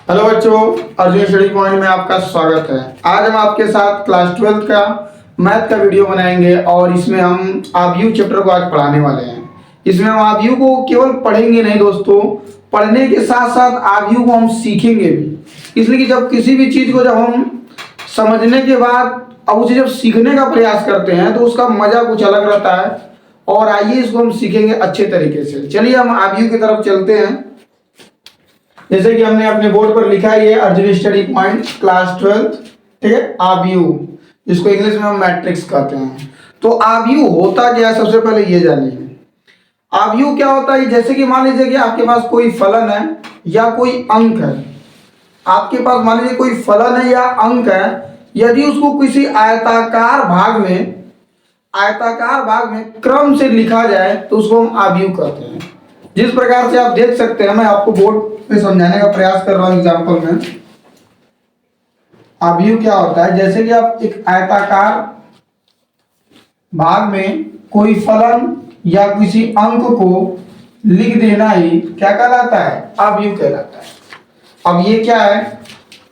Hello बच्चों, Arjun study point में आपका स्वागत है। आज हम आपके साथ क्लास 12 का मैथ का वीडियो बनाएंगे और इसमें हम आव्यूह चैप्टर को आज पढ़ाने वाले हैं। इसमें हम आव्यूह को केवल पढ़ेंगे नहीं दोस्तों, पढ़ने के साथ साथ आव्यूह को हम सीखेंगे भी। इसलिए कि जब किसी भी चीज़ को जब हम समझने के बाद अब उसे जब सीखने का प्रयास करते हैं तो उसका मजा कुछ अलग रहता है। और आइए इसको हम सीखेंगे अच्छे तरीके से। चलिए हम आव्यूह की तरफ चलते हैं। जैसे कि हमने अपने बोर्ड पर लिखा है, ये अर्जुन स्टडी पॉइंट क्लास 12, ठीक है, आव्यूह, जिसको इंग्लिश में हम मैट्रिक्स कहते हैं। तो आव्यूह होता क्या है, सबसे पहले ये जानिए। आव्यूह क्या होता है? जैसे कि मान लीजिए कि आपके पास कोई फलन है या कोई अंक है। आपके पास मान लीजिए कोई फलन है या अंक है, यदि उसको किसी आयताकार भाग में क्रम से लिखा जाए तो उसको हम आव्यूह कहते हैं। जिस प्रकार से आप देख सकते हैं, मैं आपको बोर्ड पे समझाने का प्रयास कर रहा हूं एग्जांपल में। आव्यूह क्या होता है? जैसे कि आप एक आयताकार भाग में कोई फलन या किसी अंक को लिख देना ही क्या कहलाता है? आव्यूह कहलाता है। अब ये क्या है?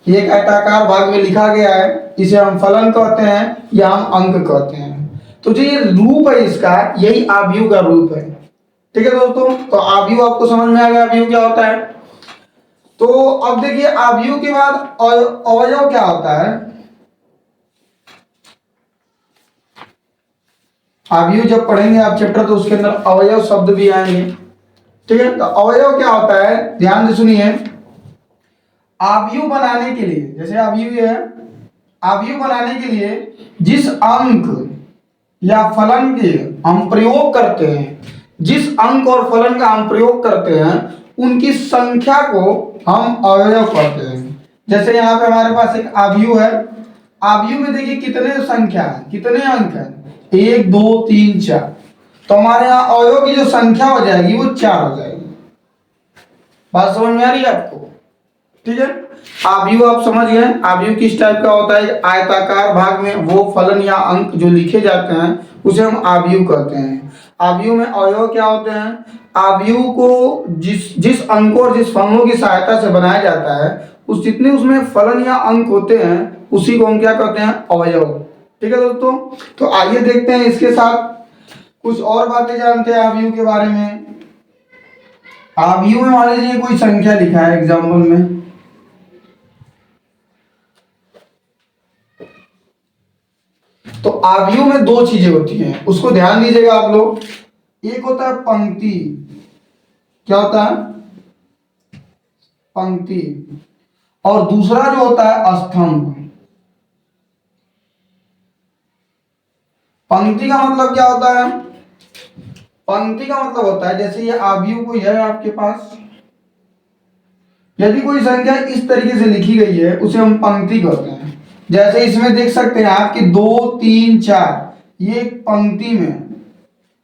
ये एक आयताकार भाग में लिखा गया है, इसे हम फलन कहते हैं या हम अंक कहते हैं। तो जो ये रूप है इसका, यही आव्यूह का रूप है। ठीक है दोस्तों, तो आव्यूह आपको समझ में आ गया आव्यूह क्या होता है। तो अब देखिए आव्यूह के बाद अवयव क्या होता है। आव्यूह जब पढ़ेंगे आप चैप्टर तो उसके अंदर अवयव शब्द भी आएंगे। ठीक है, तो अवयव क्या होता है, ध्यान से सुनिए। आव्यूह बनाने के लिए, जैसे आव्यूह है, आव्यूह बनाने के लिए जिस अंक या फलन के हम प्रयोग करते हैं, जिस अंक और फलन का हम प्रयोग करते हैं, उनकी संख्या को हम अवयव कहते हैं। जैसे यहाँ पे हमारे पास एक आव्यूह है। आव्यूह में देखिए कितने संख्या है, कितने अंक है, 1 2 3 4। तो हमारे यहाँ अवयव की जो संख्या हो जाएगी वो 4 हो जाएगी। बात समझ में आ रही है आपको? ठीक है, आव्यूह आप समझ गए। आव्यूह किस टाइप का होता है? आयताकार भाग में वो फलन या अंक जो लिखे जाते हैं उसे हम आव्यूह कहते हैं। आव्यूह में अवयव क्या होते हैं? आव्यूह को जिस अंकों और जिस फलनों की सहायता से बनाया जाता है, उस जितने उसमें फलन या अंक होते हैं उसी को हम क्या कहते हैं? अवयव। ठीक है दोस्तों, तो आइए देखते हैं इसके साथ कुछ और बातें जानते हैं आव्यूह के बारे में। आव्यूह में मान लीजिए कोई संख्या लिखा है एग्जाम्पल में, तो आव्यूह में 2 चीजें होती हैं, उसको ध्यान दीजिएगा आप लोग। एक होता है पंक्ति। क्या होता है? पंक्ति। और दूसरा जो होता है स्तंभ। पंक्ति का मतलब क्या होता है? पंक्ति का मतलब होता है, जैसे ये आव्यूह कोई है आपके पास, यदि कोई संख्या इस तरीके से लिखी गई है उसे हम पंक्ति कहते हैं। जैसे इसमें देख सकते हैं आपकी 2 3 4, ये एक पंक्ति में,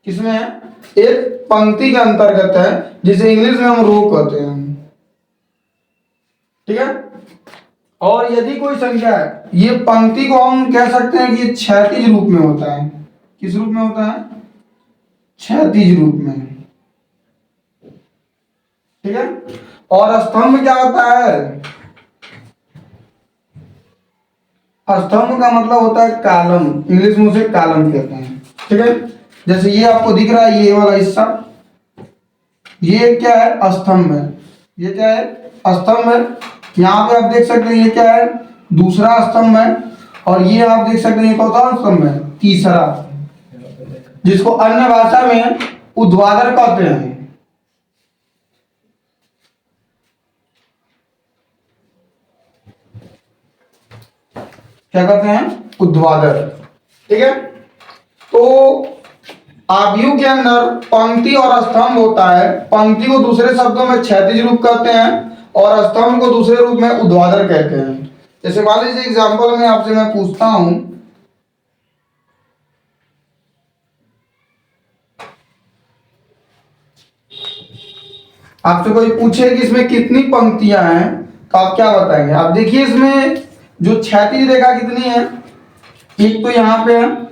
किसमें है? एक पंक्ति के अंतर्गत है, जिसे इंग्लिश में हम रो कहते हैं। ठीक है, और यदि कोई संख्या है, ये पंक्ति को हम कह सकते हैं कि ये क्षैतिज रूप में होता है। किस रूप में होता है? क्षैतिज रूप में। ठीक है, और स्तंभ क्या होता है? स्तंभ का मतलब होता है कॉलम, इंग्लिश में उसे कॉलम कहते हैं। ठीक है, जैसे ये आपको दिख रहा है, ये वाला हिस्सा, ये क्या है? स्तंभ है। ये क्या है? स्तंभ है। यहाँ पे आप देख सकते हैं ये क्या है? दूसरा स्तंभ है। और ये आप देख सकते हैं ये कौन सा स्तंभ है? तीसरा, जिसको अन्य भाषा में ऊर्ध्वाधर कहते हैं। क्या कहते हैं? ऊर्ध्वाधर। ठीक है, तो आव्यूह के अंदर पंक्ति और स्तंभ होता है। पंक्ति को दूसरे शब्दों में क्षैतिज रूप कहते हैं और स्तंभ को दूसरे रूप में ऊर्ध्वाधर कहते हैं। जैसे मान लीजिए एग्जाम्पल में आपसे मैं पूछता हूं, आपसे कोई पूछे कि इसमें कितनी पंक्तियां हैं, तो आप क्या बताएंगे? आप देखिए इसमें जो क्षैतिज रेखा कितनी है, एक तो यहां पे है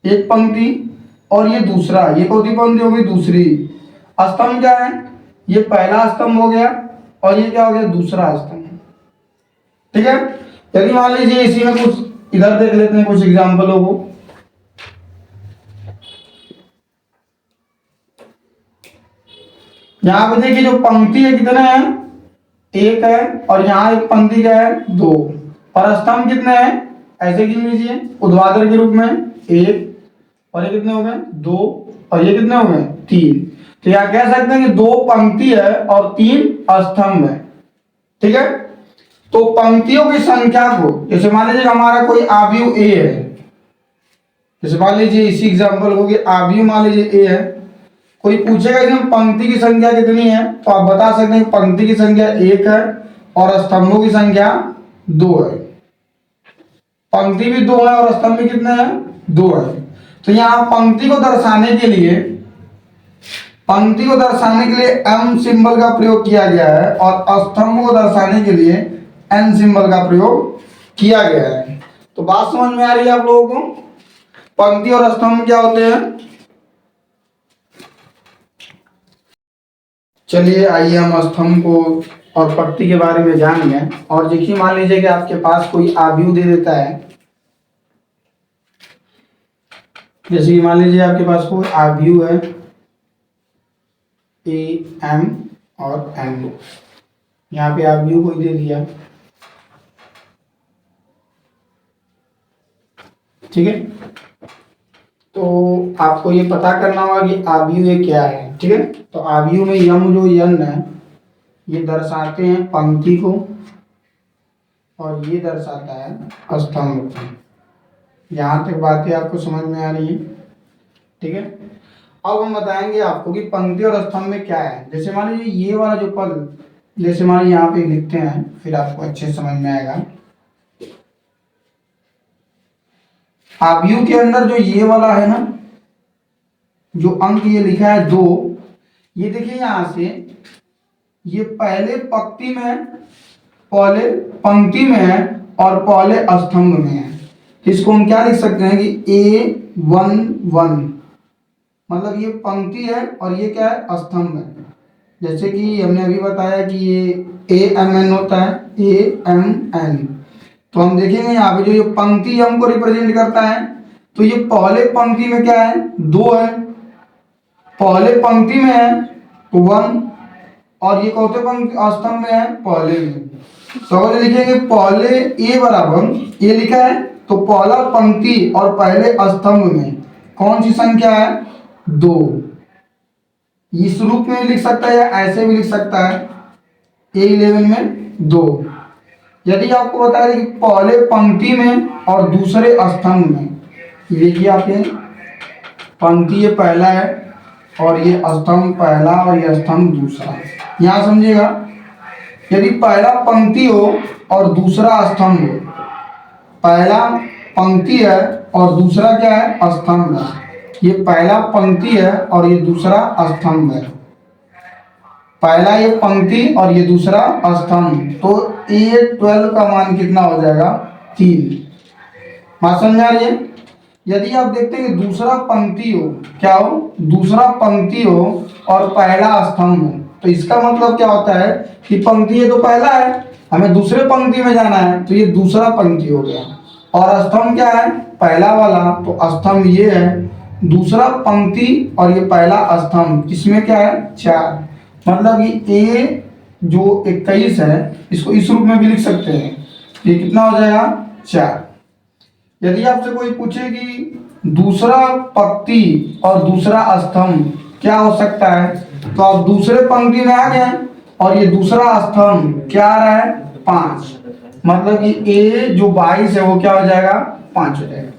एक पंक्ति, और ये दूसरा, ये कौन सी पंक्ति होगी? दूसरी। स्तंभ क्या है? ये पहला स्तंभ हो गया, और ये क्या हो गया दूसरा स्तंभ। ठीक है, यदि मान लीजिए इसी में कुछ इधर देख लेते हैं कुछ एग्जाम्पलों को। यहां पे देखिए जो पंक्ति है कितने हैं, एक है, और यहाँ एक पंक्ति का है दो, और स्तंभ कितने हैं, ऐसे गिन लीजिए ऊर्ध्वाधर के रूप में एक, और ये कितने हो गए दो, और ये कितने हो गए तीन। तो यहाँ कह सकते हैं कि दो पंक्ति है और तीन स्तंभ है। ठीक है, तो पंक्तियों की संख्या को, जैसे मान लीजिए हमारा कोई आव्यूह ए है, जैसे मान लीजिए इसी एग्जांपल को कि आव्यूह मान लीजिए ए है, कोई पूछेगा कि पंक्ति की संख्या कितनी है, तो आप बता सकते हैं पंक्ति की संख्या एक है और स्तंभों की संख्या दो है। पंक्ति भी दो है और स्तंभ भी कितने हैं, दो है। तो यहाँ पंक्ति को दर्शाने के लिए m सिंबल का प्रयोग किया गया है और स्तंभ को दर्शाने के लिए n सिंबल का प्रयोग किया गया है। तो बात समझ में आ रही है आप लोगों को, पंक्ति और स्तंभ क्या होते हैं। चलिए आइए हम स्तंभ को और पंक्ति के बारे में जान गए। और देखिए मान लीजिए कि आपके पास कोई आव्यूह दे देता है, जैसे कि मान लीजिए आपके पास कोई आव्यूह है ए एम और एन, यहाँ पे आव्यूह कोई दे दिया। ठीक है, तो आपको ये पता करना होगा कि आव्यूह क्या है। ठीक है, तो आव्यूह में यम जो यन है ये दर्शाते हैं पंक्ति को और ये दर्शाता है स्तंभ को। यहाँ तक बातें आपको समझ में आ रही है। ठीक है, अब हम बताएंगे आपको कि पंक्ति और स्तंभ में क्या है। जैसे मान लीजिए ये वाला जो पद, जैसे मान लीजिए यहाँ पे लिखते हैं, फिर आपको अच्छे से समझ में आएगा। आव्यूह के अंदर जो ये वाला है ना, जो अंक ये लिखा है दो, ये देखिए यहां से ये पहले पंक्ति में है और पहले स्तंभ में है। इसको हम क्या लिख सकते हैं कि A11, मतलब ये पंक्ति है और ये क्या है स्तंभ है। जैसे कि हमने अभी बताया कि ये AMN होता है, AMN। तो हम देखेंगे यहाँ पे जो ये पंक्ति हमको रिप्रेजेंट करता है, तो ये पहले पंक्ति में क्या है दो है, पहले पंक्ति में है तो वन, और ये कौथे पंक्ति स्तंभ में है पहले में। तो लिखेंगे पहले ए बराबर ये लिखा है, तो पहला पंक्ति और पहले स्तंभ में कौन सी संख्या है दो। इस रूप में भी लिख सकता है या ऐसे भी लिख सकता है A11 में दो। यदि आपको बता दें कि पहले पंक्ति में और दूसरे स्तंभ में, ये देखिए आप ये पंक्ति ये पहला है और ये स्तंभ पहला और ये स्तंभ दूसरा। यहाँ समझिएगा, यदि पहला पंक्ति हो और दूसरा स्तंभ हो, पहला पंक्ति है और दूसरा क्या है स्तंभ है, ये पहला पंक्ति है और ये दूसरा स्तंभ है, पहला ये पंक्ति और ये दूसरा स्तंभ, तो A12 का मान कितना हो जाएगा 3। बात समझ आ रही है। यदि आप देखते हैं कि दूसरा पंक्ति हो, क्या हो दूसरा पंक्ति हो और पहला स्तंभ हो, तो इसका मतलब क्या होता है कि पंक्ति ये तो पहला है, हमें दूसरे पंक्ति में जाना है, तो ये दूसरा पंक्ति हो गया, और स्तंभ क्या है पहला वाला, तो स्तंभ ये है दूसरा पंक्ति और ये पहला स्तंभ, इसमें क्या है 4। मतलब कि A जो 21 है इसको इस रूप में भी लिख सकते हैं, ये कितना हो जाएगा 4। यदि आपसे कोई पूछे कि दूसरा पंक्ति और दूसरा स्तंभ क्या हो सकता है, तो आप दूसरे पंक्ति में आ गए और ये दूसरा स्तंभ क्या आ रहा है 5, मतलब कि A जो 22 है वो क्या हो जाएगा 5 हो जाएगा।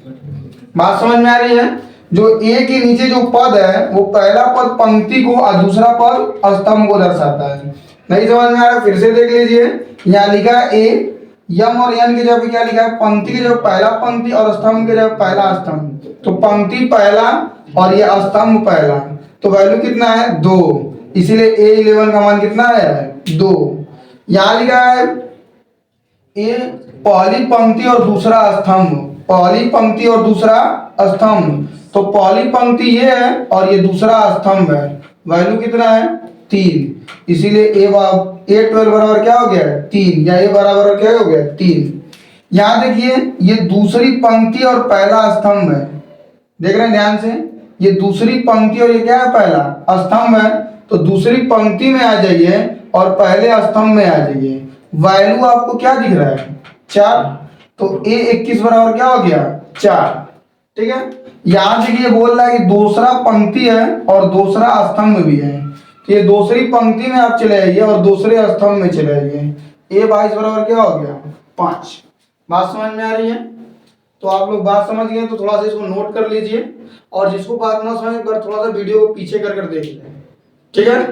बात समझ में आ रही है। जो A के नीचे जो पद है वो पहला पद पंक्ति को और दूसरा पद स्तंभ को दर्शाता है। नहीं समझ में आ रहा, फिर से देख लीजिए, यहाँ लिखा है A, यम और यन की जगह क्या लिखा है पंक्ति की जगह पहला पंक्ति और स्तंभ की जगह पहला स्तंभ, तो पंक्ति पहला और ये स्तंभ पहला, तो वैल्यू कितना है 2, इसीलिए A11 का मान कितना है 2। यहाँ लिखा है A पहली पंक्ति और दूसरा स्तंभ, पहली पंक्ति और दूसरा स्तंभ, तो पहली पंक्ति ये है और ये दूसरा स्तंभ है, वैल्यू कितना है 3, इसीलिए A12 बराबर क्या हो गया 3, या A बराबर क्या हो गया 3। यहाँ देखिए ये दूसरी पंक्ति और पहला स्तंभ है, देख रहे हैं ध्यान से, ये दूसरी पंक्ति और ये क्या है पहला स्तंभ है। तो दूसरी पंक्ति में आ जाइए और पहले स्तंभ में आ जाइए, वैल्यू आपको क्या दिख रहा है 4, तो A21 बराबर क्या हो गया 4। ठीक है, यहाँ देखिए बोल रहा है कि दूसरा पंक्ति है और दूसरा स्तंभ भी है, तो ये दूसरी पंक्ति में आप चले जाइए और दूसरे स्तंभ में चले जाइए, A22 बराबर क्या हो गया 5। बात समझ में आ रही है? तो आप लोग बात समझ गए तो थोड़ा सा इसको नोट कर लीजिए, और जिसको बात ना समझ पर थोड़ा सा वीडियो को पीछे कर देख लें। ठीक है,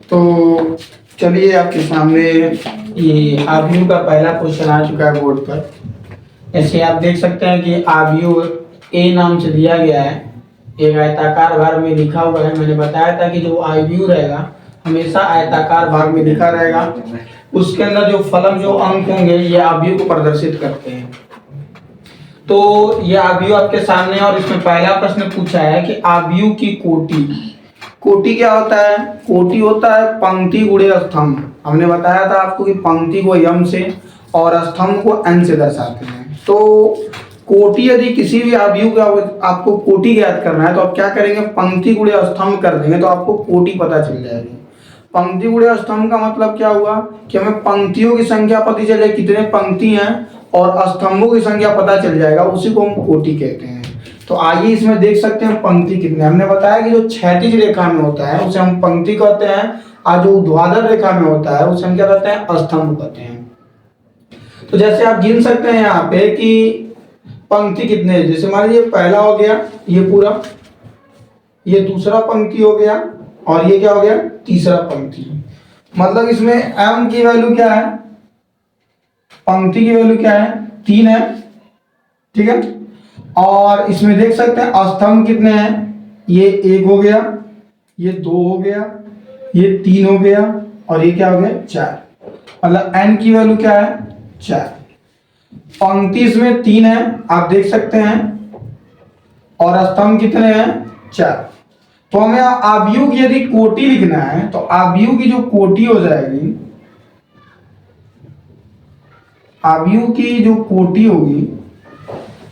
तो चलिए आपके सामने ये आव्यूह का पहला क्वेश्चन आ चुका है बोर्ड पर। ऐसे आप देख सकते हैं कि आव्यूह ए नाम से दिया गया है, एक आयताकार भाग में लिखा हुआ है। मैंने बताया था कि जो आव्यूह रहेगा हमेशा आयताकार भाग में लिखा रहेगा, उसके अंदर जो फलन जो अंक होंगे ये आव्यूह को प्रदर्शित करते हैं। तो ये आव्यूह आपके सामने, और इसमें पहला प्रश्न पूछा है कि आव्यूह की कोटि, कोटि क्या होता है? कोटि होता है पंक्ति गुणे स्तंभ। हमने बताया था आपको कि पंक्ति को m से और स्तंभ को n से दर्शाते हैं। तो कोटि यदि किसी भी आव्यूह का आपको कोटि ज्ञात करना है तो आप क्या करेंगे, पंक्ति गुणे स्तंभ कर देंगे तो आपको कोटि पता चल जाएगी। पंक्ति गुणे स्तंभ का मतलब क्या हुआ कि हमें पंक्तियों की संख्या पता चल जाए कितने पंक्ति हैं, और स्तंभों की संख्या पता चल जाएगा, उसी को हम कोटि कहते हैं। तो आइए इसमें देख सकते हैं पंक्ति कितने। हमने बताया कि जो क्षैतिज रेखा में होता है उसे हम पंक्ति कहते हैं, और जो ऊर्ध्वाधर रेखा में होता है उसे हम क्या कहते हैं, स्तंभ कहते हैं। तो जैसे आप गिन सकते हैं यहाँ पे कि पंक्ति कितने हैं। जैसे मान लीजिए पहला हो गया ये पूरा, ये दूसरा पंक्ति हो गया, और ये क्या हो गया तीसरा पंक्ति। मतलब इसमें m की वैल्यू क्या है, पंक्ति की वैल्यू क्या है 3 है। ठीक है, और इसमें देख सकते हैं स्तंभ कितने हैं, ये 1 हो गया, ये 2 हो गया, ये 3 हो गया, और ये क्या हो गया 4। मतलब n की वैल्यू क्या है 4। पंक्ति इसमें 3 है आप देख सकते हैं, और स्तंभ कितने हैं 4। तो हमें आव्यूह की यदि कोटि लिखना है तो आव्यूह की जो कोटि हो जाएगी, आव्यूह की जो कोटि होगी,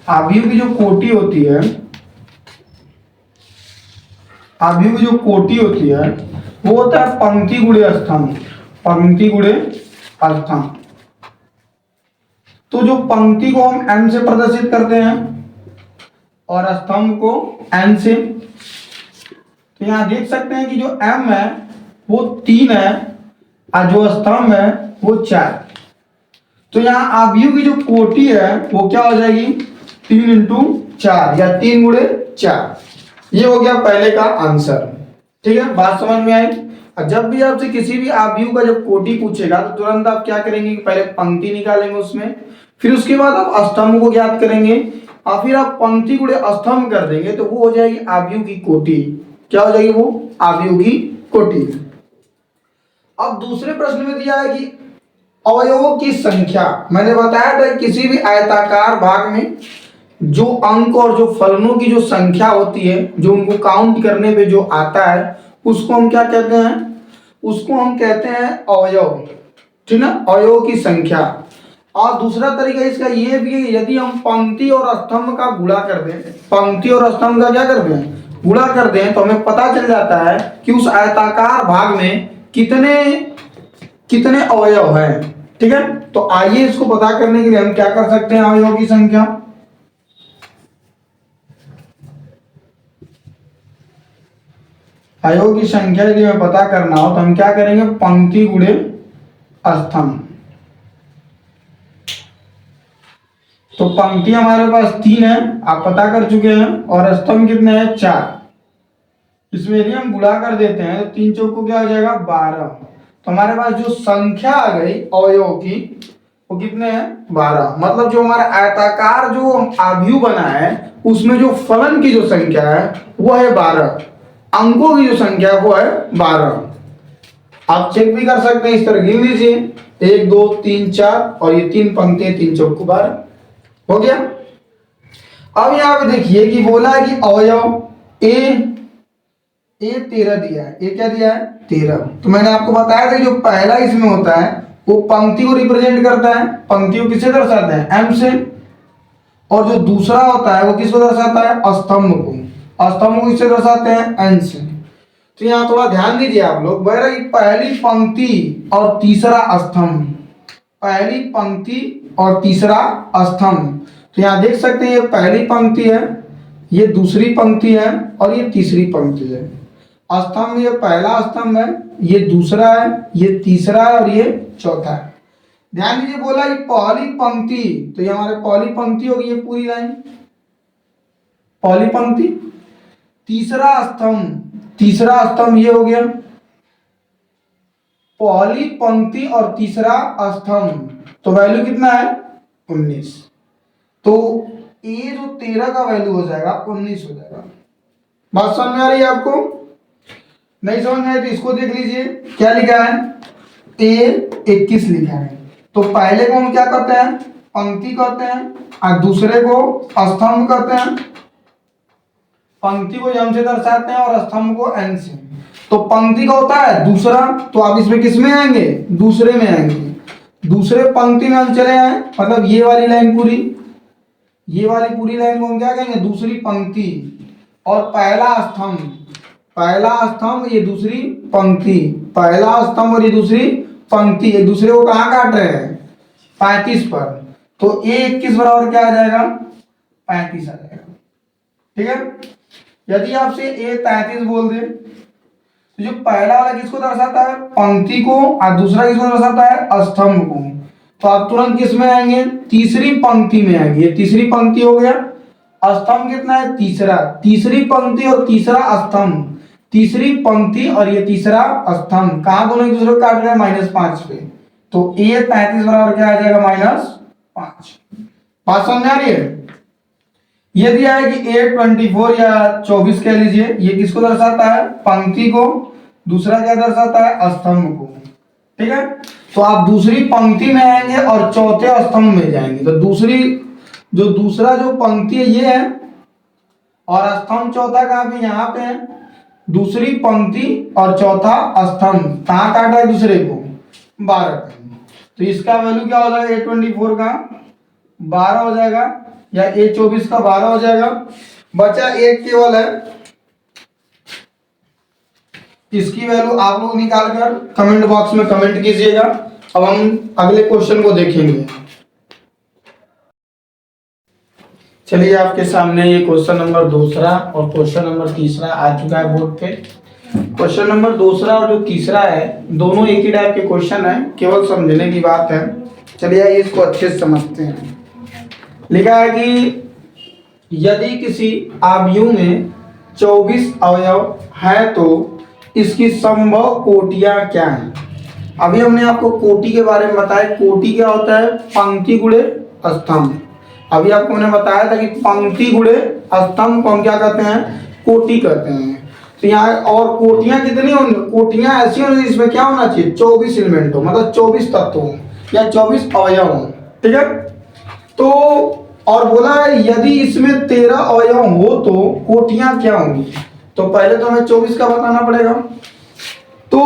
आव्यूह की जो कोटि होती है, आव्यूह की जो कोटि होती है वो होता है पंक्ति गुणे स्तंभ, पंक्ति गुणे स्तंभ। तो जो पंक्ति को हम m से प्रदर्शित करते हैं और स्तंभ को n से। तो यहां देख सकते हैं कि जो m है वो 3 है और जो स्तंभ है वो 4। तो यहाँ आव्यूह की जो कोटि है वो क्या हो जाएगी 3 इंटू 4 या 3 गुणे 4। ये हो गया पहले का आंसर। ठीक है, बात समझ में आई। और जब भी आपसे किसी भी आव्यूह का जब कोटि पूछेगा तो तुरंत आप क्या करेंगे कि पहले पंक्ति निकालेंगे उसमें, फिर उसके बाद आप स्तंभ को ज्ञात करेंगे, और फिर आप पंक्ति गुणे स्तंभ कर देंगे तो वो हो जाएगी आव्यूह की कोटि। क्या हो जाएगी वो आव्यूह की कोटि। अब दूसरे प्रश्न में दिया है कि अवयवों की संख्या। मैंने बताया था किसी भी आयताकार भाग में जो अंक और जो फलनों की जो संख्या होती है, जो उनको काउंट करने पे जो आता है उसको हम क्या कहते हैं, उसको हम कहते हैं अवयव। ठीक है, अवयवों की संख्या। और दूसरा तरीका इसका ये भी है, यदि हम पंक्ति और स्तंभ का गुणा कर दें, पंक्ति और स्तंभ का क्या कर दें गुणा कर दें, तो हमें पता चल जाता है कि उस आयताकार भाग में कितने कितने अवयव हैं। ठीक है, तो आइए इसको पता करने के लिए हम क्या कर सकते हैं, अवयवों की संख्या। अवयवों की संख्या यदि हमें पता करना हो तो हम क्या करेंगे, पंक्ति गुणे स्तंभ। तो पंक्ति हमारे पास 3 है आप पता कर चुके हैं, और स्तंभ कितने हैं 4। इसमें यदि हम गुणा कर देते हैं तो 3 चौक को क्या हो जाएगा 12। तो हमारे पास जो संख्या आ गई अवयवों की वो कितने हैं 12। मतलब जो हमारा आयताकार जो आव्यूह बना है उसमें जो फलन की जो संख्या है वो है 12, अंकों की जो संख्या है वो है 12। आप चेक भी कर सकते हैं, इस तरह गिन लीजिए 1 2 3 4, और ये 3 पंक्ति 3 चौक 12 हो गया। अब यहां पे देखिए कि बोला है कि अवयव ए ए 13 दिया है, ए क्या दिया है 13। तो मैंने आपको बताया था कि जो पहला इसमें होता है वो पंक्ति को रिप्रेजेंट करता है, पंक्ति को किससे दर्शाते हैं एम से, और जो दूसरा होता है वो किसको दर्शाता है स्तंभ को, स्तंभ को किससे दर्शाते हैं एन से। तो यहाँ थोड़ा ध्यान दीजिए आप लोग, बहरा की पहली पंक्ति और तीसरा स्तंभ, पहली पंक्ति और तीसरा स्तंभ। तो यहाँ देख सकते हैं ये पहली पंक्ति है, ये दूसरी पंक्ति है और ये तीसरी पंक्ति है। स्तंभ ये पहला स्तंभ है, ये दूसरा है, ये तीसरा है और ये चौथा है। ध्यान दीजिए बोला ये पहली पंक्ति, तो ये हमारे पहली पंक्ति होगी ये पूरी लाइन, पहली पंक्ति। तीसरा स्तंभ, तीसरा स्तंभ ये हो गया पहली पंक्ति और तीसरा स्तंभ, तो वैल्यू कितना है 19। तो ये जो 13 का वैल्यू हो जाएगा 19 हो जाएगा। बात समझ में आ रही है आपको? नहीं समझ में आई तो इसको देख लीजिए क्या लिखा है, ए 21 लिखा है। तो पहले को हम क्या करते हैं पंक्ति कहते हैं और दूसरे को स्तंभ कहते हैं। पंक्ति को एम से दर्शाते हैं और स्तंभ को एन से। तो पंक्ति का होता है दूसरा, तो आप इसमें किस में आएंगे दूसरे में आएंगे, दूसरे पंक्ति में हम चले आए, मतलब ये वाली लाइन पूरी, ये वाली पूरी लाइन को हम क्या कहेंगे दूसरी पंक्ति, और पहला स्तंभ, पहला स्तंभ ये दूसरी पंक्ति, पहला स्तंभ और ये दूसरी पंक्ति एक दूसरे को कहाँ काट रहे हैं 35 पर। तो ए 21 बराबर क्या आ जाएगा 35 आ जाएगा। ठीक है, यदि आपसे ए 33 बोल दे तो जो पहला वाला किसको दर्शाता है पंक्ति को और दूसरा किसको दर्शाता है स्तंभ को, तो आप तुरंत किस में आएंगे तीसरी पंक्ति में आएंगे। ये तीसरी पंक्ति हो गया, स्तंभ कितना है तीसरा, तीसरी पंक्ति और तीसरा स्तंभ, तीसरी पंक्ति और ये तीसरा स्तंभ कहाँ दोनों एक दूसरे को काट रहे हैं -5 पे। तो ए 33 बराबर क्या आ जाएगा -5। बात समझ आ रही है? ये दिया है कि ए 24 या 24 कह लीजिए, ये किसको दर्शाता है पंक्ति को, दूसरा क्या दर्शाता है स्तंभ को। ठीक है, तो आप दूसरी पंक्ति में आएंगे और चौथे स्तंभ में जाएंगे। तो दूसरी जो दूसरा जो पंक्ति है ये है और स्तंभ चौथा कहाँ पे यहाँ पे है, दूसरी पंक्ति और चौथा स्तंभ कहाँ काटा है दूसरे को 12 पे। तो इसका वैल्यू क्या हो जाएगा A24 का 12 हो जाएगा या A24 का 12 हो जाएगा। बचा एक केवल है, इसकी वैल्यू आप लोग निकाल कर कमेंट बॉक्स में कमेंट कीजिएगा। अब हम अगले क्वेश्चन को देखेंगे। चलिए आपके सामने ये क्वेश्चन नंबर दूसरा और क्वेश्चन नंबर तीसरा आ चुका है बोर्ड पे। क्वेश्चन नंबर दूसरा और जो तीसरा है दोनों एक ही टाइप के क्वेश्चन है, केवल समझने की बात है। चलिए इसको अच्छे से समझते हैं। लिखा है कि यदि किसी आयु में 24 अवयव है तो इसकी संभव कोटियां क्या हैं। अभी हमने आपको कोटि के बारे में बताया, कोटि क्या होता है पंक्ति गुणे स्तंभ। अभी आपको मैंने बताया था कि पंक्ति गुणे स्तंभ को हम क्या कहते हैं कोटि कहते हैं। तो यहाँ और कोटियां कितनी होंगी, कोटियां ऐसी होंगी जिसमें क्या होना चाहिए 24 एलिमेंट हो, मतलब 24 तत्व हो या 24 अवयव हो। ठीक है, तो और बोला है यदि इसमें 13 अवयव हो तो कोटियां क्या होंगी। तो पहले तो हमें 24 का बताना पड़ेगा। तो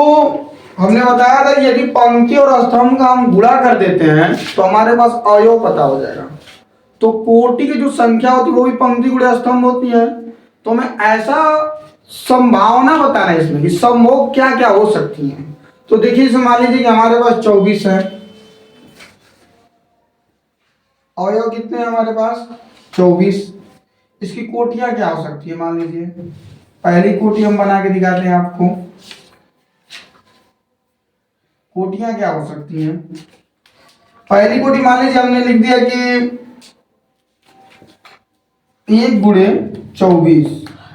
हमने बताया था यदि पंक्ति और स्तंभ का हम गुणा कर देते हैं तो हमारे पास अवयव पता हो जाएगा। तो कोटि की जो संख्या होती है वो भी पंक्ति गुणे स्तंभ होती है। तो हमें ऐसा संभावना बताना है इसमें कि संभव क्या क्या हो सकती है। तो देखिए इसे मान लीजिए कि हमारे पास 24 है, अवयव कितने हैं हमारे पास 24। इसकी कोटियां क्या हो सकती है, मान लीजिए पहली कोटि हम बना के दिखाते हैं आपको। कोटियां क्या हो सकती हैं, पहली कोटि मान लीजिए हमने लिख दिया कि 1 गुणे 24,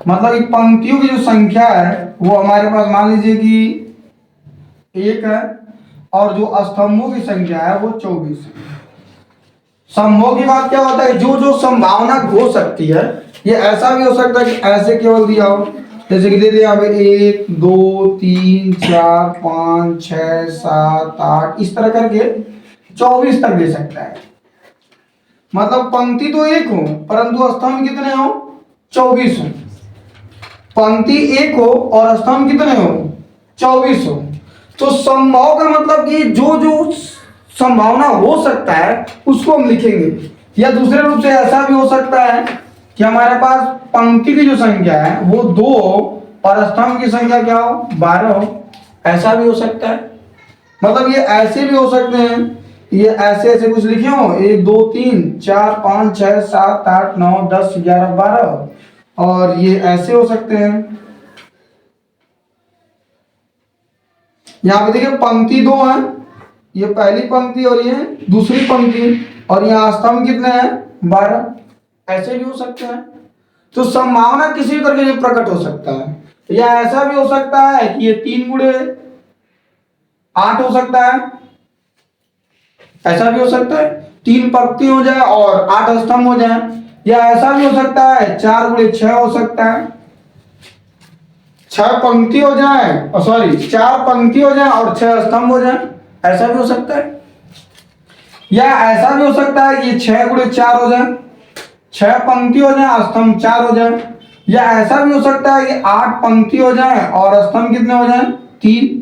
मतलब कि पंक्तियों की जो संख्या है वो हमारे पास मान लीजिए कि 1 है और जो स्तंभों की संख्या है वो 24 है। संभव की बात क्या होता है, जो जो संभावना हो सकती है, ये ऐसा भी हो सकता है कि ऐसे केवल दिया हो, जैसे कि दे दिया यहाँ पे 1 2 3 4 5 6 7 8 इस तरह करके 24 तक दे सकता है। मतलब पंक्ति तो 1 हो परंतु स्तंभ कितने हो 24 हो। पंक्ति 1 हो और स्तंभ कितने हो, 24 हो। तो संभव का मतलब कि जो जो संभावना हो सकता है उसको हम लिखेंगे। या दूसरे रूप से ऐसा भी हो सकता है कि हमारे पास पंक्ति की जो संख्या है वो 2 हो और स्तंभ की संख्या क्या हो, 12 हो। ऐसा भी हो सकता है। मतलब ये ऐसे भी हो सकते हैं, ये ऐसे ऐसे कुछ लिखे हो, 1 2 3 4 5 6 7 8 9 10 11 12, और ये ऐसे हो सकते हैं। यहाँ पे देखिए पंक्ति 2 है, ये पहली पंक्ति और ये दूसरी पंक्ति, और यहाँ स्तंभ कितने हैं, 12। ऐसे भी हो सकते हैं। तो संभावना किसी भी तरह से प्रकट हो सकता है। या ऐसा भी हो सकता है कि ये 3 गुणे 8 हो सकता है। ऐसा भी हो सकता है 3 पंक्ति हो जाए और 8 स्तंभ हो जाए। या ऐसा भी हो सकता है 4 गुणे 6 हो सकता है, 6 पंक्ति हो जाए, सॉरी 4 पंक्ति हो जाए और 6 स्तंभ हो जाए। ऐसा भी हो सकता है। या ऐसा भी हो सकता है कि ये 6 गुणे 4 हो जाए, 6 पंक्ति हो जाए, स्तंभ 4 हो जाए। या ऐसा भी हो सकता है कि 8 पंक्ति हो जाए और स्तंभ कितने हो जाए, 3।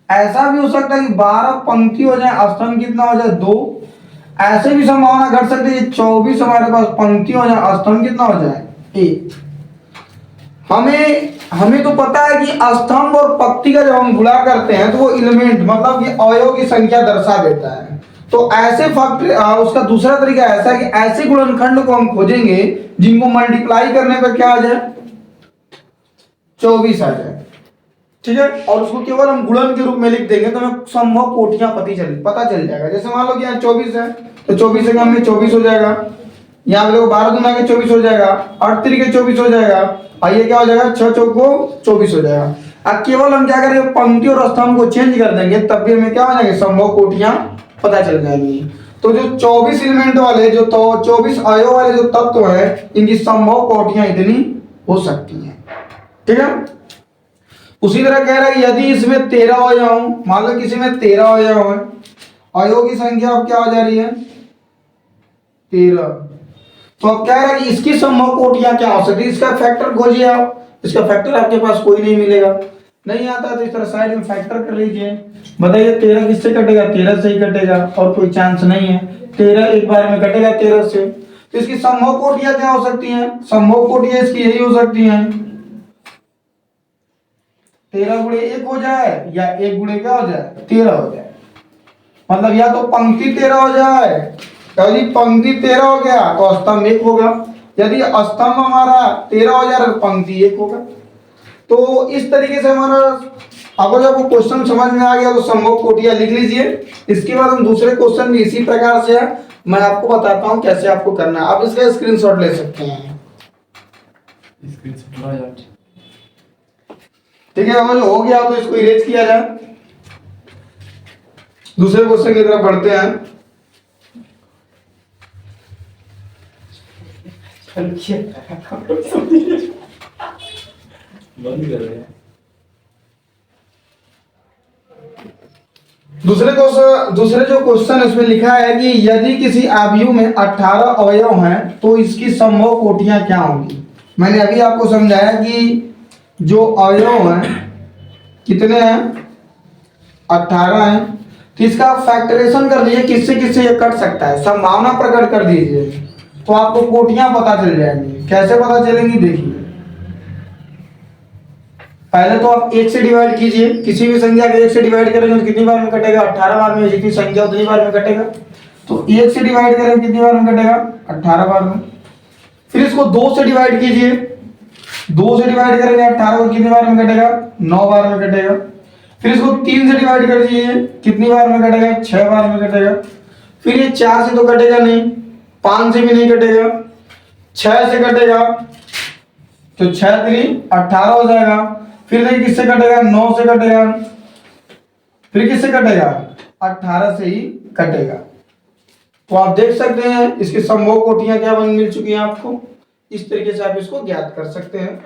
ऐसा भी हो सकता है कि 12 पंक्ति हो जाए, स्तंभ कितना हो जाए, 2। ऐसे भी संभावना घट सकती है 24 हमारे पास पंक्ति हो जाए, स्तंभ कितना हो जाए, 1। हमें तो पता है कि स्तंभ और पंक्ति का जब हम गुणा करते हैं तो वो एलिमेंट मतलब कि अवयव की संख्या दर्शा देता है। तो ऐसे उसका दूसरा तरीका ऐसा है कि ऐसे गुणनखंड को हम खोजेंगे जिनको मल्टीप्लाई करने पर क्या आ जाए, 24 आ जाए। ठीक है, और उसको केवल हम गुणन के रूप में लिख देंगे तो हमें संभव कोटियां पता चल जाएगा। जैसे मान लो कि यहाँ 24 है तो 24 से हमने 24 हो जाएगा, यहाँ पे देखो 12 दूना के 24 हो जाएगा, 8 तरीके 24 हो जाएगा, और ये क्या हो जाएगा, 6 चौको 24 हो जाएगा। अब केवल हम क्या करेंगे, पंक्ति और स्तंभ को चेंज कर देंगे, तब भी हमें क्या हो जाएंगे, संभव कोटियां पता चल जाएंगी। तो जो 24 एलिमेंट वाले जो 24 अवयव वाले जो तत्व है, इनकी संभव कोटियां इतनी हो सकती हैं। ठीक है, उसी तरह कह रहा है कि यदि इसमें 13 अवयव हो, मान लो किसी में 13 अवयव है, अवयव की संख्या अब क्या हो जा रही है, 13। तो अब क्या है कि इसकी संभव कोटियां क्या हो सकती है, इसका फैक्टर खोजिए आप। इसका फैक्टर आपके पास कोई नहीं मिलेगा, नहीं आता है तो इस तरह साइड में फैक्टर कर लीजिए। बताइए 13 किससे कटेगा, 13 से ही कटेगा, और कोई चांस नहीं है। 13 एक बार में कटेगा 13 से। तो इसकी संभव कोटियां क्या हो सकती हैं, संभव कोटियां इसकी यही हो सकती हैं, 13 गुणे 1 हो जाए, या 1 गुणे क्या हो जाए, 13 हो जाए। मतलब या तो पंक्ति 13 हो जाए, यदि पंक्ति 13 हो गया तो स्तंभ 1 होगा, यदि स्तंभ हमारा 13 हो जाए तो पंक्ति 1 होगा। तो इस तरीके से हमारा अगर जब वो क्वेश्चन समझ में आ गया तो संभव कोटियां लिख लीजिए। इसके बाद हम दूसरे क्वेश्चन भी इसी प्रकार से है, मैं आपको बताता हूं कैसे आपको करना है। आप इसका स्क्रीनशॉट ले सकते हैं। ठीक है, अगर हो गया तो इसको इरेज किया जाए। दूसरे क्वेश्चन की तरफ बढ़ते हैं। बंद कर रहे हैं। दूसरे जो क्वेश्चन इसमें लिखा है कि यदि किसी आयु में 18 अवयव हैं तो इसकी संभव कोटियां क्या होंगी। मैंने अभी आपको समझाया कि जो अवयव हैं कितने हैं, 18 हैं। तो इसका फैक्टरेशन कर दीजिए, किससे किससे ये कट सकता है, संभावना प्रकट कर दीजिए, तो आपको कोटियां पता चल जाएंगी। कैसे पता चलेंगी, देखिए पहले तो आप 1 से डिवाइड कीजिए, किसी भी संख्या को 1 से डिवाइड करेंगे तो कितनी बार में कटेगा, 18 बार में। जितनी संख्या उतनी बार में कटेगा। तो 1 से डिवाइड करेंगे कितनी बार में कटेगा, 18 बार में। फिर इसको 2 से डिवाइड कीजिए, 2 से डिवाइड करेंगे 18 को कितनी बार में कटेगा, 9 बार में कटेगा। फिर इसको 3 से डिवाइड कर दीजिए, कितनी बार में कटेगा, 6 बार में कटेगा। फिर ये 4 से तो कटेगा नहीं, 5 से भी नहीं कटेगा, 6 से कटेगा, तो 6 3 18 हो जाएगा। फिर देखिए किससे कटेगा, 9 से कटेगा। फिर किससे कटेगा, 18 से ही कटेगा। तो आप देख सकते हैं इसकी संभव कोटियां क्या बन मिल चुकी हैं आपको। इस तरीके से आप इसको ज्ञात कर सकते हैं।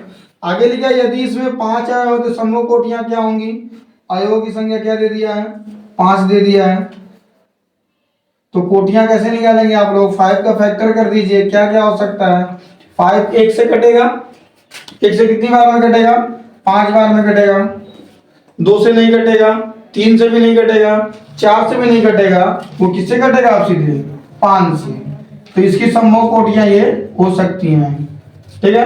आगे लिखा यदि इसमें 5 आए हो तो संभव कोटियां क्या होंगी। अवयवों की संख्या क्या दे दिया है, 5 दे दिया है। तो कोटियां कैसे निकालेंगे आप लोग, 5 का फैक्टर कर दीजिए। क्या क्या हो सकता है, 5 1 से कटेगा, एक से कितनी बार में कटेगा? 5 बार में कटेगा। 2 से नहीं कटेगा, 3 से भी नहीं कटेगा, 4 से भी नहीं कटेगा, वो किससे कटेगा? आप सीधे 5 से। तो इसकी संभव कोटियां ये हो सकती हैं। ठीक है,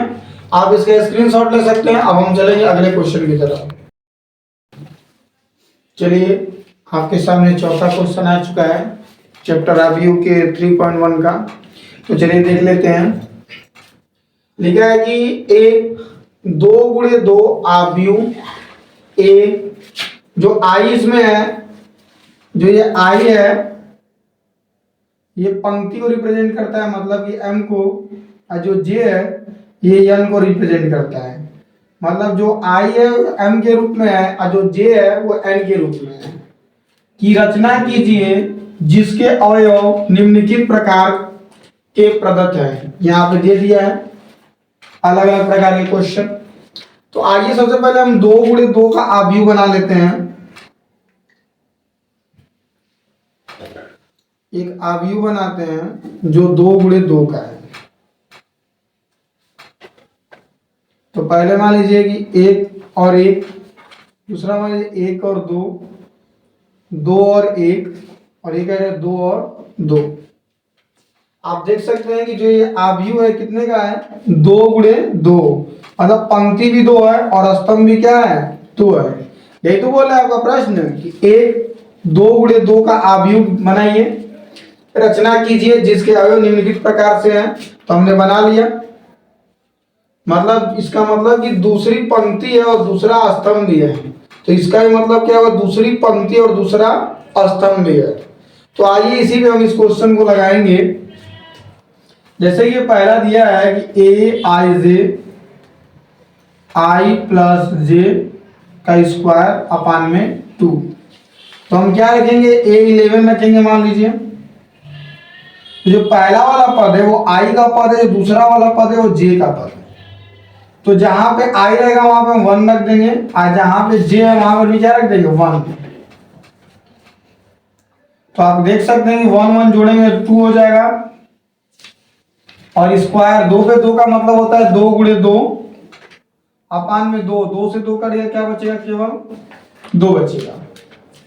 आप इसका स्क्रीनशॉट ले सकते हैं। अब हम चलेंगे अगले क्वेश्चन की तरफ। चलिए, आपके सामने चौथा क्वेश्चन आ चुका है चैप्टर आबीयू के 3.1 का। तो चलिए देख लेते हैं। लिखा है कि एक 2 × 2 आबीयू ए, जो आई इसमें है, जो ये आई है, ये पंक्ति को रिप्रेजेंट करता है, मतलब कि एम को, और जो जे है ये एन को रिप्रेजेंट करता है। मतलब जो आई है एम के रूप में है और जो जे है वो एन के रूप में है। की रचना कीजिए जिसके अवयव निम्नलिखित प्रकार के प्रदत्त है। यहाँ पे दे दिया है अलग अलग प्रकार के क्वेश्चन। तो आइए सबसे पहले हम 2 × 2 का आबीयू बना लेते हैं। एक आबीयू बनाते हैं जो 2 × 2 का है। तो पहले मान लीजिए कि 1 और 1, दूसरा मान लीजिए 1 और 2, 2 और 1, और एक है 2 और 2। आप देख सकते हैं कि जो ये आबीयू है कितने का है? 2 × 2, मतलब पंक्ति भी 2 है और स्तंभ भी क्या है? 2 है। यही तो बोला है आपका प्रश्न कि एक 2 × 2 का आबीयू बनाइए, रचना कीजिए जिसके अवयव निम्नलिखित प्रकार से हैं। तो हमने बना लिया। मतलब इसका मतलब कि दूसरी पंक्ति है और दूसरा स्तंभ भी है। तो इसका भी मतलब क्या हुआ? दूसरी पंक्ति और दूसरा स्तंभ भी है। तो आइए इसी पे हम इस क्वेश्चन को लगाएंगे। जैसे कि पहला दिया है कि ए आई जे आई प्लस जे का स्क्वायर अपान में 2। तो हम क्या रखेंगे? A11 रखेंगे। मान लीजिए जो पहला वाला पद है वो आई का पद है, जो दूसरा वाला पद है वो जे का पद है। तो जहां पे आई रहेगा वहां पे हम 1 रख देंगे, और जहां पे जे है वहां पर भी क्या रख देंगे? 1। तो आप देख सकते हैं कि 1 1 जोड़ेंगे 2 हो जाएगा। और स्क्वायर 2 पे 2 का मतलब होता है 2 × 2 अपान में 2। 2 से 2 कटेगा, क्या बचेगा? केवल 2 बचेगा।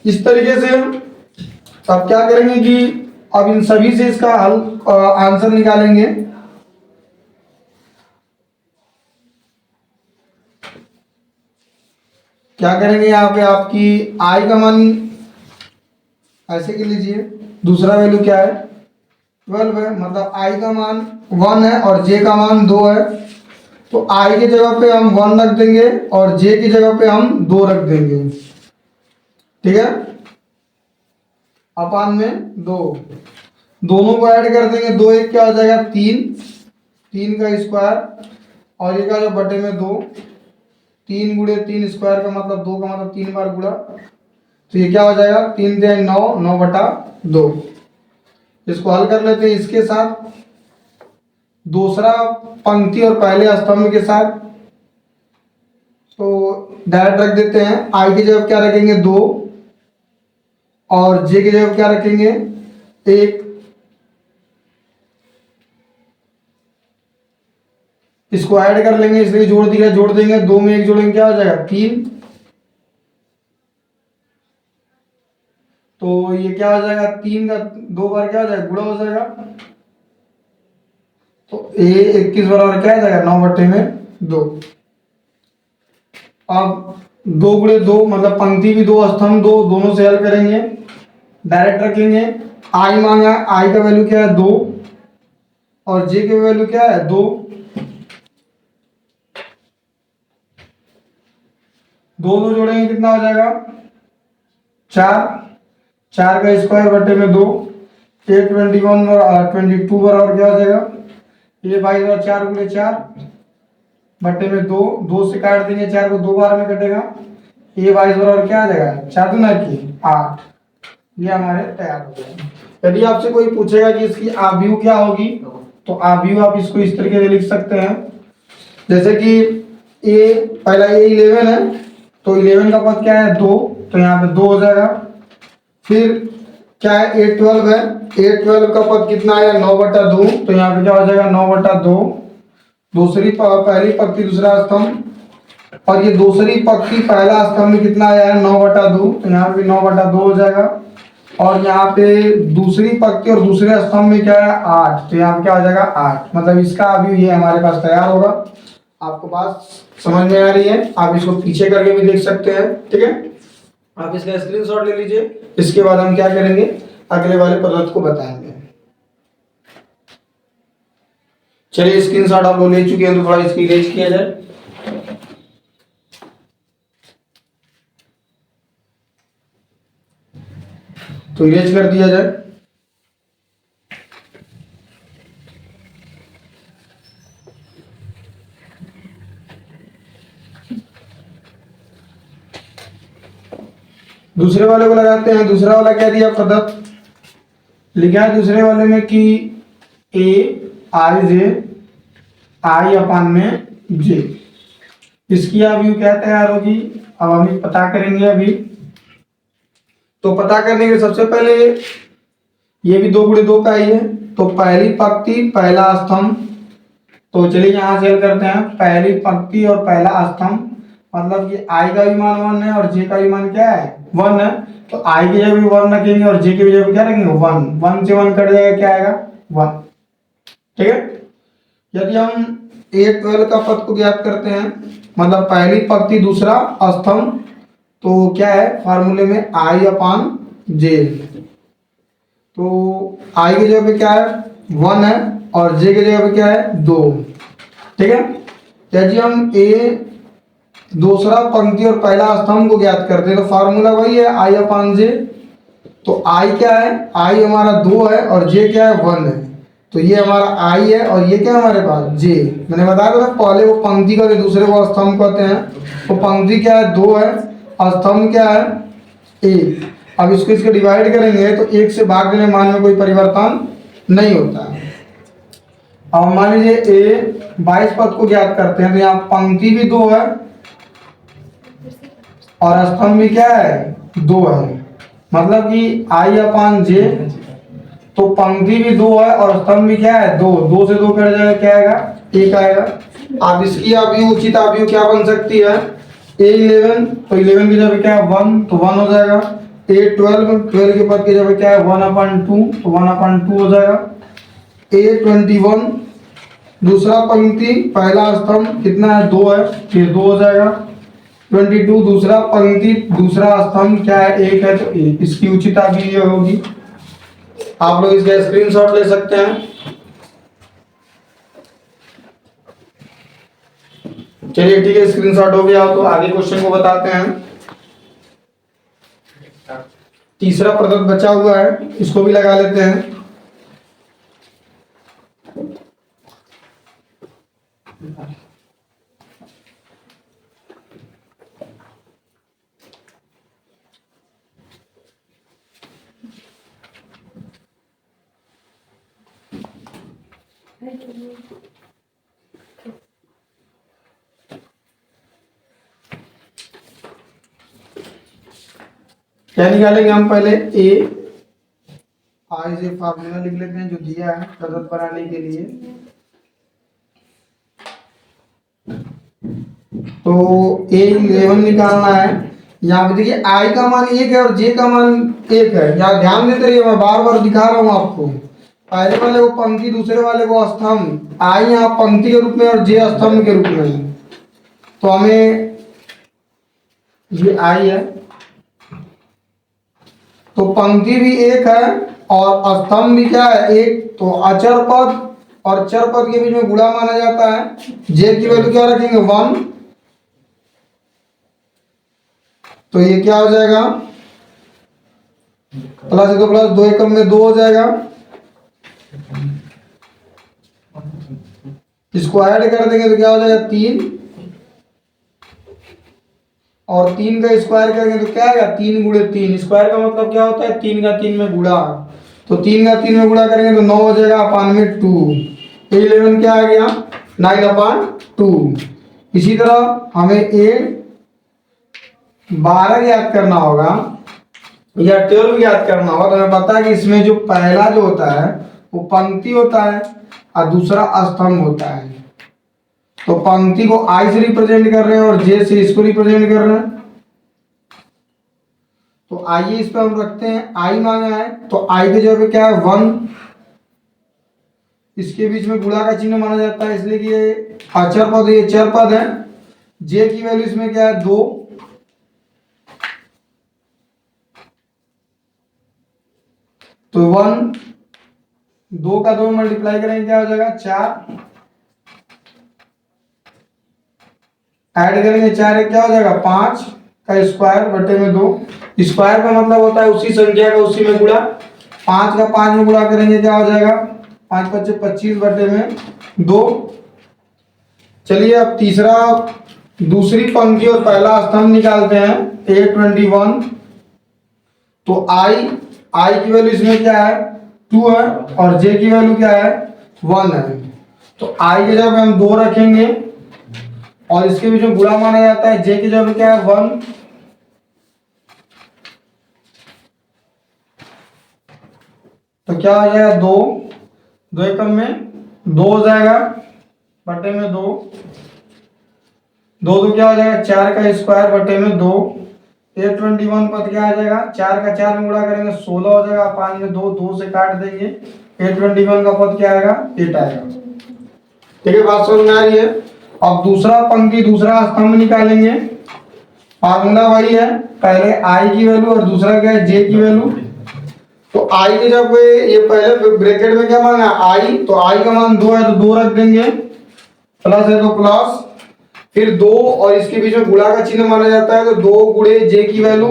इस तरीके से तो आप क्या करेंगे कि अब इन सभी से इसका हल आंसर निकालेंगे। क्या करेंगे? यहाँ पे आपकी आई का मान ऐसे के लीजिए, दूसरा वैल्यू क्या है? 12 है। मतलब आई का मान 1 है और जे का मान 2 है। तो आई की जगह पे हम 1 रख देंगे और जे की जगह पे हम 2 रख देंगे। ठीक है, अपान में 2, दोनों को ऐड कर देंगे। 2 1 क्या हो जाएगा? 3, 3 का स्क्वायर, और ये क्या हो बटे में 2। 3 × 3 स्क्वायर का मतलब 2 का मतलब 3 बार गुणा। तो ये क्या हो जाएगा? 3 × 9 9/2। इसको हल कर लेते हैं इसके साथ, दूसरा पंक्ति और पहले स्तंभ के साथ। तो डायरेक्ट रख देते हैं। आई की जगह क्या रखेंगे? 2, और जे की जगह क्या रखेंगे? 1। इसको ऐड कर लेंगे, इसलिए जोड़ दिया, जोड़ देंगे। 2 में 1 जोड़ेंगे, क्या हो जाएगा? 3। तो ये क्या हो जाएगा? 3 का 2 बार क्या हो जाएगा? गुणा हो जाएगा। तो ए 21 बराबर क्या आ जाएगा? 9/2। अब 2 × 2 मतलब पंक्ति भी 2 स्तंभ 2, दोनों से हल करेंगे। डायरेक्ट रखेंगे। आई मांगा, आई का वैल्यू क्या है? 2, और जे की वैल्यू क्या है? 2। 2 2 जोड़ेंगे, कितना हो जाएगा? 4। 4 का स्क्वायर बटे में 2। 21 और 22 बराबर क्या हो जाएगा? ये 22 और 4 × 4 बटे में 2। 2 से काट देंगे, 4 को 2 बार में कटेगा। ये 22 बराबर क्या आ जाएगा? 4 दूना की 8। ये हमारे तैयार हो गए। यदि आपसे कोई पूछेगा कि इसकी आबीयू क्या होगी, तो आबीयू आप इसको इस तरीके से लिख सकते हैं। जैसे कि ए पहला A11 है, तो 11 का पद क्या है? 2, तो यहाँ पे 2 हो जाएगा। फिर क्या है? A12 है। A12 का पद कितना है? 9/2, तो यहाँ पे क्या हो जाएगा? 9/2 पहली पंक्ति दूसरा स्तंभ, और ये दूसरी पंक्ति पहला स्तंभ कितना आया है 9/2, तो यहाँ पे 9/2 हो जाएगा। और यहाँ पे दूसरी पंक्ति और दूसरे स्तंभ में क्या है 8, तो यहाँ पे क्या हो जाएगा 8। मतलब इसका अभी ये हमारे पास तैयार होगा। आपको बात समझ में आ रही है? आप इसको पीछे करके भी देख सकते हैं, ठीक है। आप इसका स्क्रीनशॉट ले लीजिए। इसके बाद हम क्या करेंगे, अगले वाले पद्धति को बताएंगे। चलिए स्क्रीनशॉट आप लोग ले चुके हैं, तो थोड़ा इसकी इरेज किया जाए। तो इरेज कर दिया जाए। दूसरे वाले को लगाते हैं। दूसरा वाला क्या दिया पद्धति लिखा है दूसरे वाले में कि ए आई जे आई अपान में जे, इसकी अभी क्या तैयार होगी, अब हम पता करेंगे अभी। तो पता करने के सबसे पहले ये भी 2 × 2 का ही है, तो पहली पंक्ति पहला स्तंभ, तो चलिए यहाँ से हल करते हैं। पहली पंक्ति और पहला स्तंभ, मतलब कि आई का भी मान 1 है और जे का भी मान क्या है 1 है, तो आई की जगह भी 1 रखेंगे और जे की जगह भी क्या रखेंगे 1। 1 से 1 कट जाएगा, क्या आएगा 1, ठीक है। यदि हम A12 का पद को ज्ञात करते हैं, मतलब पहली पंक्ति दूसरा स्तंभ, तो क्या है फार्मूले में आई अपान जे, तो आई की जगह पे क्या है 1 है और जे की जगह पे क्या है 2, ठीक है। यदि हम ए दूसरा पंक्ति और पहला स्तंभ को ज्ञात करते हैं, तो फार्मूला वही है आई अपान जे। तो आई क्या है, आई हमारा 2 है और जे क्या है 1 है, तो ये हमारा आई है और ये क्या है हमारे पास जे। मैंने बताया था पहले वो पंक्ति का, दूसरे को स्तंभ कहते हैं। तो पंक्ति क्या है 2 है और स्तंभ क्या है 1। अब इसको डिवाइड करेंगे तो 1 से भाग देने मान में कोई परिवर्तन नहीं होता है। अब मान लीजिए ए 22 पद को ज्ञात करते हैं, तो यहाँ पंक्ति भी 2 है और स्तंभ भी क्या है 2 है, मतलब कि आई अपान जे, तो पंक्ति भी 2 है और स्तंभ भी क्या है 2। 2 से 2 कट जाएगा, क्या आएगा 1 आएगा। अब इसकी अभी उचित अभी क्या बन सकती है A11, तो 11 की जगह क्या है 1, तो 1 हो जाएगा। A12, 12 के पद की जगह क्या है 1/2, तो 1/2 हो जाएगा। A21 दूसरा पंक्ति पहला स्तंभ कितना है 2 है, फिर 2 हो जाएगा। 22 दूसरा पंक्ति दूसरा स्तंभ क्या है 1 है, तो 1। इसकी उचिता भी ये होगी। आप लोग इसका स्क्रीनशॉट ले सकते हैं। चलिए ठीक है, स्क्रीनशॉट हो गया, तो आगे क्वेश्चन को बताते हैं। तीसरा पद्धति बचा हुआ है, इसको भी लगा लेते हैं। क्या निकालेंगे हम, पहले ए आई से फार्मूला लिख लेते हैं जो दिया है पद्धति बनाने के लिए। तो A11 निकालना है। यहाँ पे देखिए आई का मान 1 है और जे का मान 1 है। यहाँ ध्यान देते रहिए, मैं बार बार दिखा रहा हूँ आपको। पहले वाले को पंक्ति, दूसरे वाले को स्तंभ। आई यहाँ पंक्ति के रूप में और जे स्तंभ के रूप में, तो हमें ये आई है, तो पंक्ति भी 1 है और स्तंभ भी क्या है 1। तो अचर पद और चर पद के बीच में गुणा माना जाता है। जे की वैल्यू क्या रखेंगे 1, तो ये क्या हो जाएगा प्लस 2 प्लस 2 एकम में 2 हो जाएगा। इसको ऐड कर देंगे तो क्या हो जाएगा 3, और 3 का स्क्वायर करेंगे तो क्या आएगा 3 × 3। स्क्वायर का मतलब क्या होता है 3 का 3 में गुणा, तो 3 का 3 में गुणा करेंगे तो 9 हो जाएगा अपान में 2। 11 क्या आ गया 9/2। इसी तरह हमें A12 याद करना होगा या 12 याद करना होगा, तो हमें पता है कि इसमें जो पहला जो होता है वो पंक्ति होता है और दूसरा स्तंभ होता है। तो पंक्ति को आई से रिप्रेजेंट कर रहे हैं और जे से इसको रिप्रेजेंट कर रहे हैं। तो आइए इस पे हम रखते हैं, आई मांगा है तो आई के जगह पे क्या है 1, इसके बीच में गुणा का चिन्ह माना जाता है इसलिए कि ये अचर पद, ये चर पद है। जे की वैल्यू इसमें क्या है 2, तो 1 2 का 2 मल्टीप्लाई करेंगे क्या हो जाएगा 4, ऐड करेंगे 4 क्या हो जाएगा 5 का स्क्वायर बटे में 2। स्क्वायर का मतलब होता है उसी संख्या का उसी में गुणा। 5 का 5 में गुणा करेंगे क्या हो जाएगा 5 5 25 बटे में 2। चलिए अब तीसरा, दूसरी पंक्ति और पहला स्तंभ निकालते हैं। A21 तो आई की वैल्यू इसमें क्या है 2 है और जे की वैल्यू क्या है 1 है। तो आई के जगह हम 2 रखेंगे और इसके बीच में गुणा माना जाता है। जे की जगह क्या है 1, तो क्या हो जाएगा 2, 2 एकम में 2 हो जाएगा बटे में 2, 2 तो क्या हो जाएगा 4 का स्क्वायर बटे में 2। A21 पद क्या आ जाएगा 4 का 4 में गुणा करेंगे 16 हो जाएगा, 5 में 2, 2 से काट देंगे। A21 का पद क्या आएगा 8 आएगा। ठीक है, बात समझ में आ रही है। अब दूसरा पंक्ति दूसरा स्तंभ निकालेंगे। फार्मूला वही है, पहले आई की वैल्यू और दूसरा क्या है जे की वैल्यू। तो आई के जब ये पहले ब्रैकेट में क्या मांगा आई, तो आई का मान 2 है तो 2 रख देंगे, प्लस है तो प्लस, फिर 2 और इसके बीच में गुणा का चिन्ह माना जाता है तो 2 गुणे जे की वैल्यू,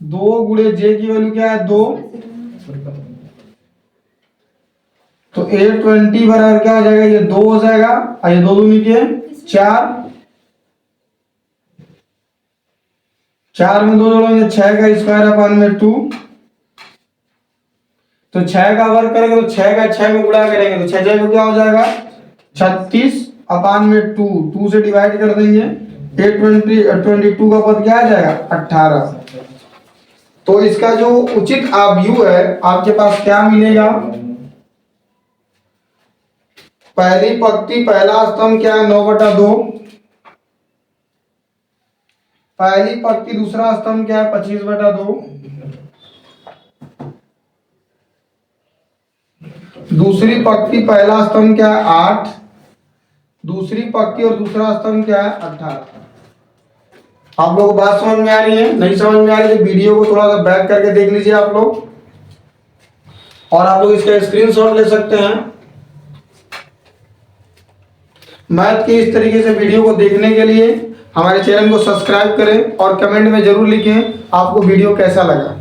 2 गुणे जे की वैल्यू क्या है 2। तो A20 बराबर क्या हो जाएगा ये 2 हो जाएगा और ये 2 दूनी के 4, 4 में 2 जोड़ेंगे 6 का स्क्वायर अपन में 2, तो 6 का वर्ग करेंगे तो 6 का 6 में गुणा करेंगे तो 6 जगह क्या हो जाएगा 36 अपान में 2, 2 से डिवाइड कर देंगे। A22 का पद क्या आ जाएगा 18। तो इसका जो उचित आव्यूह है आपके पास क्या मिलेगा, पहली पंक्ति पहला स्तंभ क्या है 9/2, पहली पंक्ति दूसरा स्तंभ क्या है 25/2, दूसरी पंक्ति पहला स्तंभ क्या है 8, दूसरी पंक्ति और दूसरा स्तंभ क्या है 18। आप लोगों को बात समझ में आ रही है? नहीं समझ में आ रही है तो वीडियो को थोड़ा सा बैक करके देख लीजिए आप लोग, और आप लोग इसका स्क्रीनशॉट ले सकते हैं। मैथ के इस तरीके से वीडियो को देखने के लिए हमारे चैनल को सब्सक्राइब करें और कमेंट में जरूर लिखें आपको वीडियो कैसा लगा।